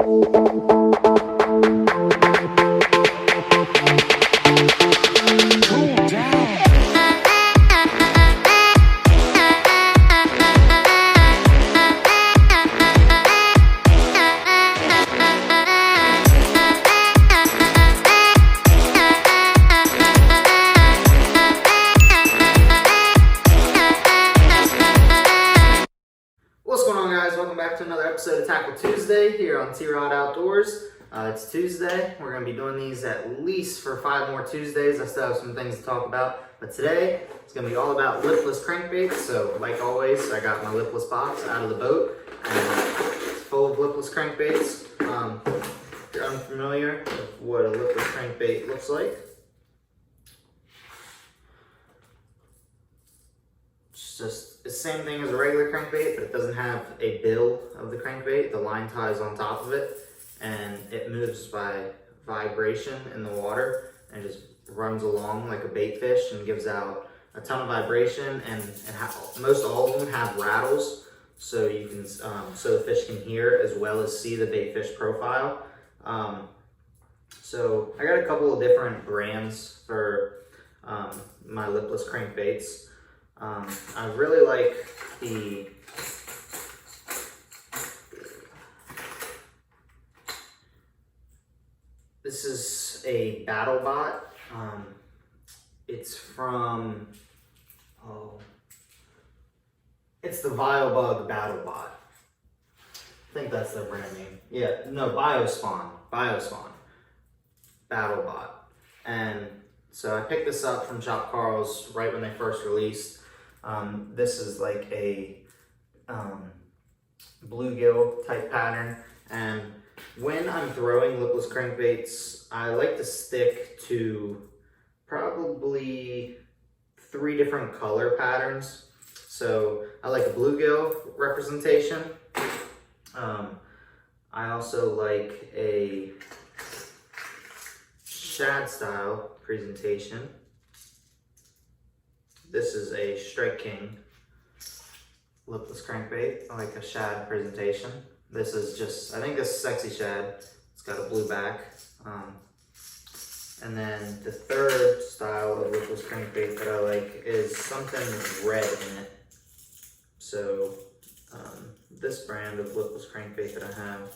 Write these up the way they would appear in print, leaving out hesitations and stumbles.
Welcome back to another episode of Tackle Tuesday here on T-Rod Outdoors. It's Tuesday. We're going to be doing these at least for 5 more Tuesdays. I still have some things to talk about, but today it's going to be all about lipless crankbaits. So like always, I got my lipless box out of the boat and it's full of lipless crankbaits. If you're unfamiliar with what a lipless crankbait looks like, it's just the same thing as a regular crankbait, but it doesn't have a bill of the crankbait. The line ties on top of it, and it moves by vibration in the water and just runs along like a bait fish and gives out a ton of vibration. And most all of them have rattles, so you can so the fish can hear as well as see the bait fish profile. So I got a couple of different brands for my lipless crankbaits. I really like this is a BattleBot. It's from, it's the Vilebug BattleBot. I think that's their brand name. Yeah, no, Biospawn BattleBot. And so I picked this up from Shop Carl's right when they first released. This is like a bluegill type pattern, and when I'm throwing lipless crankbaits, I like to stick to probably 3 different color patterns. So I like a bluegill representation. I also like a shad style presentation. This is a Strike King lipless crankbait. I like a shad presentation. This is just, I think this is Sexy Shad. It's got a blue back. And then the third style of lipless crankbait that I like is something red in it. So this brand of lipless crankbait that I have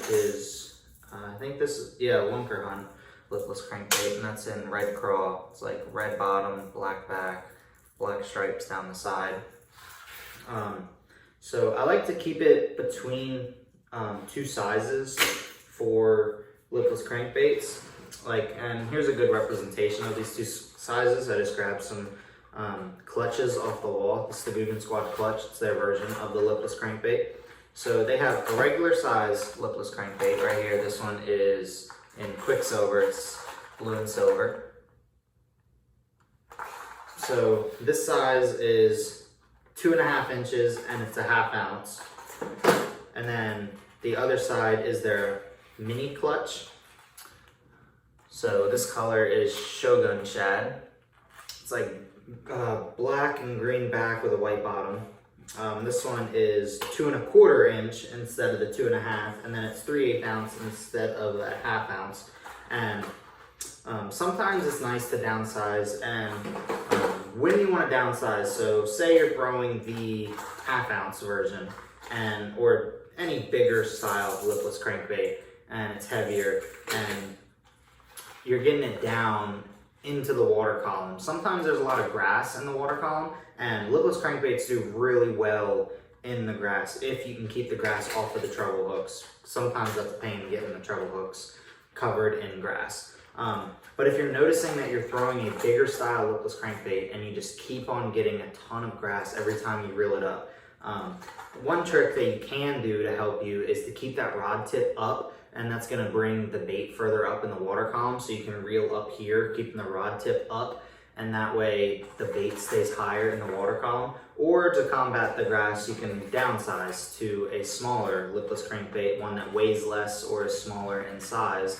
is, I think this is, yeah, Lunker Hunt lipless crankbait, and that's in red craw. It's like red bottom, black back, black stripes down the side. So I like to keep it between 2 sizes for lipless crankbaits. And here's a good representation of these 2 sizes. I just grabbed some clutches off the wall. This is the Guggen Squad clutch. It's their version of the lipless crankbait. So they have a regular size lipless crankbait right here. This one is in Quicksilver. It's blue and silver. So this size is 2.5 inches and it's a 1/2 ounce. And then the other side is their mini clutch. So this color is Shogun Shad. It's like black and green back with a white bottom. This one is 2.25 inch instead of the 2.5, and then it's 3/8 ounce instead of a 1/2 ounce. And sometimes it's nice to downsize, and when you want to downsize, so say you're throwing the 1/2 ounce version or any bigger style lipless crankbait, and it's heavier, and you're getting it down into the water column. Sometimes there's a lot of grass in the water column, and lipless crankbaits do really well in the grass if you can keep the grass off of the treble hooks. Sometimes that's a pain getting the treble hooks covered in grass. But if you're noticing that you're throwing a bigger style lipless crankbait and you just keep on getting a ton of grass every time you reel it up, one trick that you can do to help you is to keep that rod tip up, and that's going to bring the bait further up in the water column, so you can reel up here, keeping the rod tip up, and that way the bait stays higher in the water column. Or to combat the grass, you can downsize to a smaller lipless crankbait, one that weighs less or is smaller in size,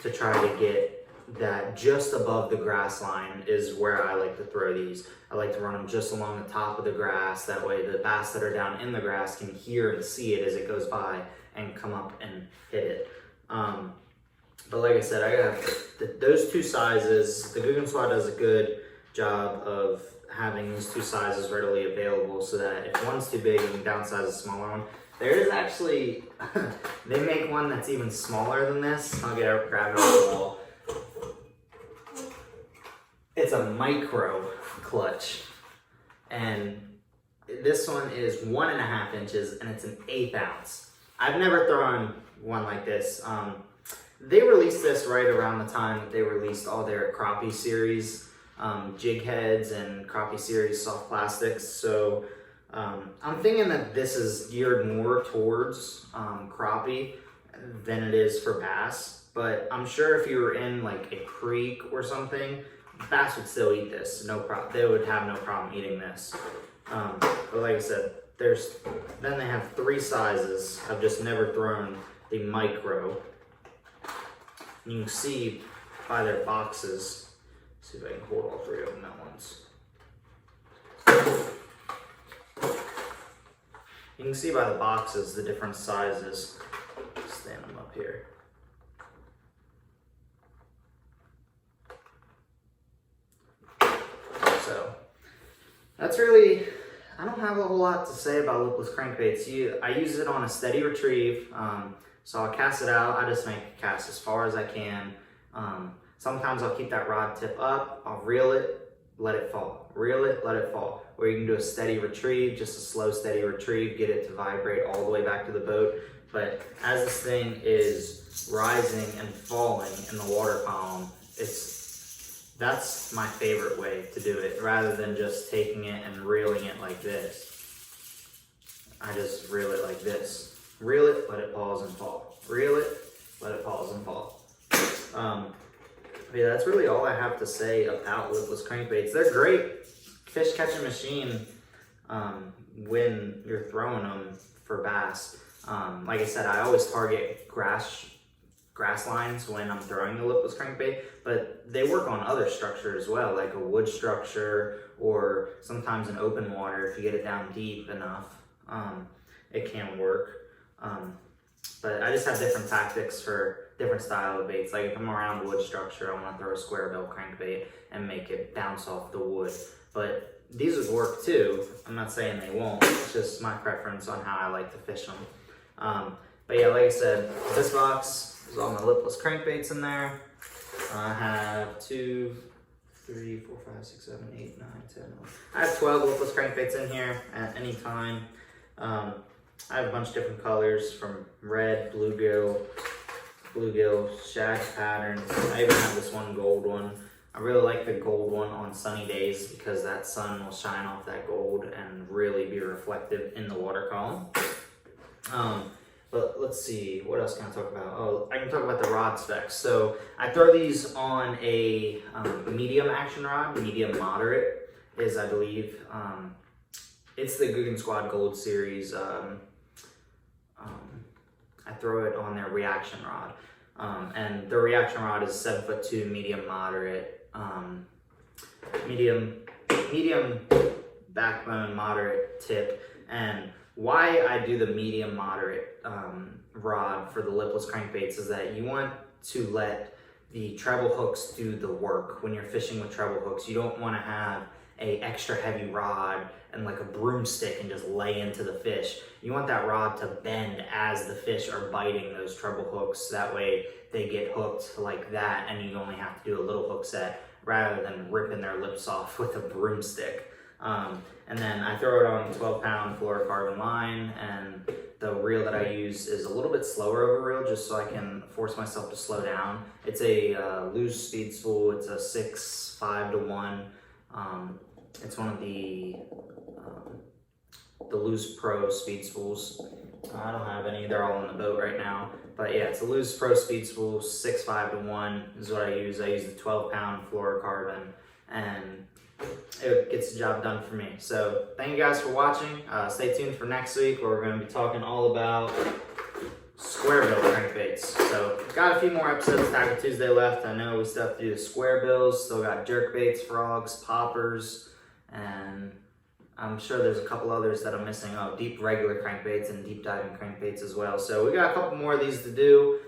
to try to get that just above the grass line is where I like to throw these. I like to run them just along the top of the grass. That way the bass that are down in the grass can hear and see it as it goes by, and come up and hit it. But like I said, I got those two sizes. The Guggen Squad does a good job of having these two sizes readily available so that if one's too big, you can downsize a smaller one. There is actually, they make one that's even smaller than this. I'll grab it off the wall. It's a micro clutch. And this one is 1.5 inches and it's an 1/8 ounce. I've never thrown one like this. They released this right around the time that they released all their crappie series, jig heads and crappie series soft plastics. So I'm thinking that this is geared more towards crappie than it is for bass. But I'm sure if you were in like a creek or something, bass would still eat this. No problem. They would have no problem eating this. But like I said, then they have 3 sizes. I've just never thrown the micro. And you can see by their boxes. Let's see if I can hold all 3 of them at once. You can see by the boxes the different sizes. Stand them up here. So that's really, I don't have a whole lot to say about lipless crankbaits. I use it on a steady retrieve. So I'll cast it out. I just make a cast as far as I can. Sometimes I'll keep that rod tip up. I'll reel it, let it fall. Reel it, let it fall. Or you can do a steady retrieve, just a slow steady retrieve, get it to vibrate all the way back to the boat. But as this thing is rising and falling in the water column, that's my favorite way to do it, rather than just taking it and reeling it like this. I just reel it like this. Reel it, let it pause and fall. Reel it, let it pause and fall. Yeah, that's really all I have to say about lipless crankbaits. They're great fish catching machine when you're throwing them for bass. Like I said, I always target grass lines when I'm throwing the lipless crankbait, but they work on other structure as well, like a wood structure or sometimes in open water. If you get it down deep enough, it can work. But I just have different tactics for different style of baits. Like if I'm around wood structure, I want to throw a square bill crankbait and make it bounce off the wood. But these would work too. I'm not saying they won't. It's just my preference on how I like to fish them. But yeah, like I said, this box is all my lipless crankbaits in there. I have 2, 3, 4, 5, 6, 7, 8, 9, 10, 11. I have 12 lipless crankbaits in here at any time. I have a bunch of different colors from red, bluegill, shag patterns. I even have this one gold one. I really like the gold one on sunny days because that sun will shine off that gold and really be reflective in the water column. But let's see, what else can I talk about? Oh, I can talk about the rod specs. So I throw these on a medium action rod. Medium moderate is, I believe, it's the Guggen Squad Gold Series. I throw it on their reaction rod. And the reaction rod is 7'2", medium moderate, medium backbone, moderate tip. And why I do the medium moderate rod for the lipless crankbaits is that you want to let the treble hooks do the work. When you're fishing with treble hooks, you don't want to have a extra heavy rod and like a broomstick and just lay into the fish. You want that rod to bend as the fish are biting those treble hooks. That way they get hooked like that and you only have to do a little hook set rather than ripping their lips off with a broomstick. And then I throw it on 12-pound fluorocarbon line, and the reel that I use is a little bit slower of a reel just so I can force myself to slow down. It's a loose speed spool. It's a 6.5-to-1. It's one of the loose pro speed spools. I don't have any, they're all in the boat right now. But yeah, it's a loose pro speed spool, 6.5-to-1 is what I use. I use the 12-pound fluorocarbon, and it gets the job done for me. So thank you guys for watching. Stay tuned for next week where we're going to be talking all about square bill crankbaits. So got a few more episodes of Tackle Tuesday left. I know we still have to do the square bills. Still got jerk baits, frogs, poppers, and I'm sure there's a couple others that I'm missing. Oh, deep regular crankbaits and deep diving crankbaits as well. So we got a couple more of these to do.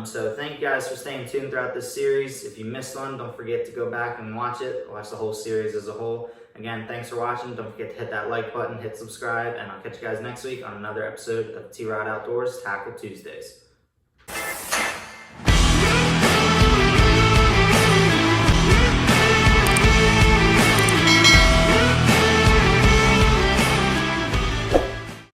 So thank you guys for staying tuned throughout this series. If you missed one, don't forget to go back and watch it. Watch the whole series as a whole. Again, thanks for watching. Don't forget to hit that like button, hit subscribe, and I'll catch you guys next week on another episode of T-Rod Outdoors Tackle Tuesdays.